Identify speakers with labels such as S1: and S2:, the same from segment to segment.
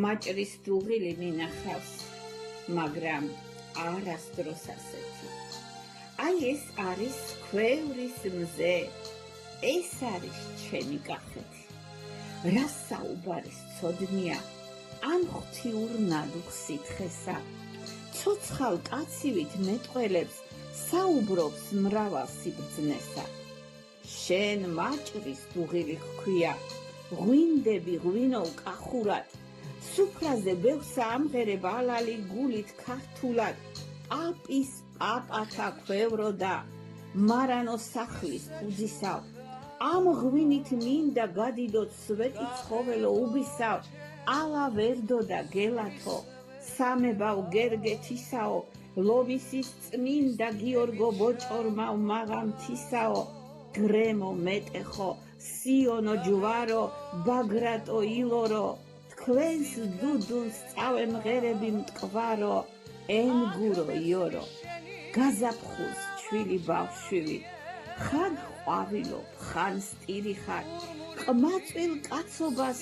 S1: მაჭრის დუღილი მინახავს, მაგრამ არასდროს ასეთი. აი ეს არის ქვევრის მზე, ეს არის ჩემი კახეთი. რა საუბარის ცოდნია, ან ღვთიურ ნადუხ სითხესა. ცოცხალ კაცივით მეტყველებს, საუბრობს მრავალ სიბრძნესა. შენ მაჭრის დუღილი ჰქვია, ღვინდები ღვინოვ კახურად, სუფრაზე ბევრსა ამღერებ ალალი გულით ქართულად, პაპის პაპათა ქვევროდა, მარანო სახლის ფუძისავ, ამ ღვინით მინდა გადიდოთ სვეტი ცხოველო უბისავ, ალა ვერდო და გელათო, სამებავ გერგეთისაო, ლომისის წმინდა გიორგო ბოჭორმავ მაღამთისაო, გრემო მეტეხო, სიონო ჯვარო, ბაგრატო ილორო, თქვენს დუდუნს წავემღერები მტკვარო, ენგურო იორო, გაზაფხულს ჩვილი ბავშვივი, ხან ყვავილობ, ხან სტირი ხარ, ყმაწვილ კაცობას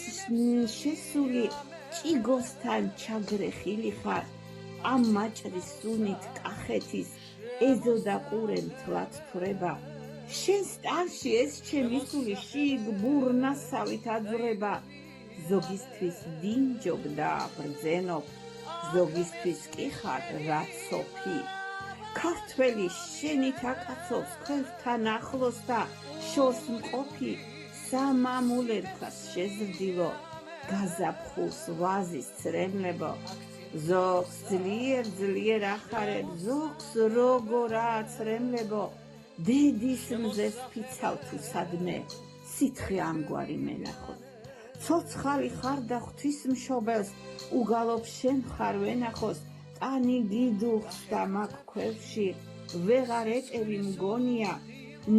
S1: შესული, ჭიგოსთან ჩაგრეხილი ხარ, ამ მაჭრის სუნით კახეთის, ეზო და ყურე მთლად თვრება, შენ სტარში ეს ჩემი სული შიგ ბურნასავით აძვრება, ზოგისთვის დინჯობ და ბრძენობ, ზოგისთვის კი ხარ რაცოფი. ქართველი შენით აკაცობს ქვევთან ახლოს და შორს მყოფი, სამამულ ერქას შეზრდილო, გაზაფხულს ვაზის ცრემლებო, ზოგს ძლიერ ახარებ, ზოგს როგორ აცრემლებო, დედის მზეს ფიცავ თუ სადმე, სითხე ამგვარი მენახოთ. ცოცხალი ხარ და ღვთისმშობელს, უგალობ შენ ხარ ვენახოს, ტანი დიდუხს და მაგ ქვევში, ვეღარ ეტევი მგონია,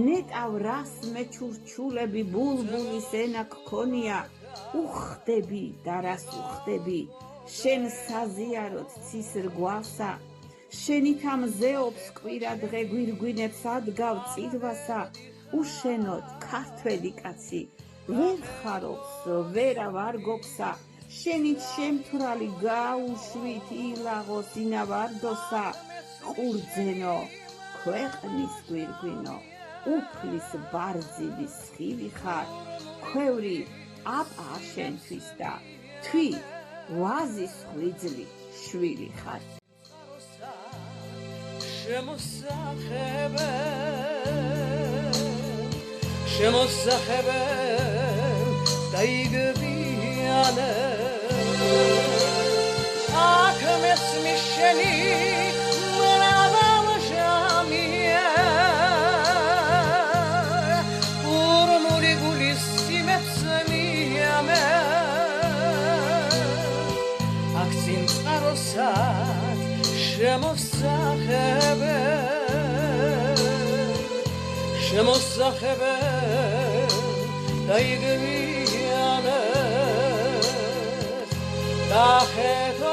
S1: ნეტავ რას მეჩურჩულები ბულბულის ენა გქონია, უხდები და რას უხდები, შენ საზიაროთ ცის რგვალსა, შენით ამზეობს კვირა დღე გვირგვინებს ადგავ წირვასა, უშენოდ ქართველი კაცი, ვერ ხარობს, ვერა ვარგობსა, შენით შემთვრალი გაუშვით ილაღოს ინავარდოსა, ყურძენო, ქვეყნის გვირგვინო, უფლის ბარძიმის ხილი ხარ, ქვევრი აპა შენთვის და თვით ვაზის ღვიძლი შვილი ხარ.
S2: შემოსახებენ დაიგებიანენ, აქ მესმის შენი მრავალ ჟამია, ურმული გულის სიმებს მიამენ, აქ სიმწყაროსად შემოსახებენ დაიგებიანეს, და ხეთო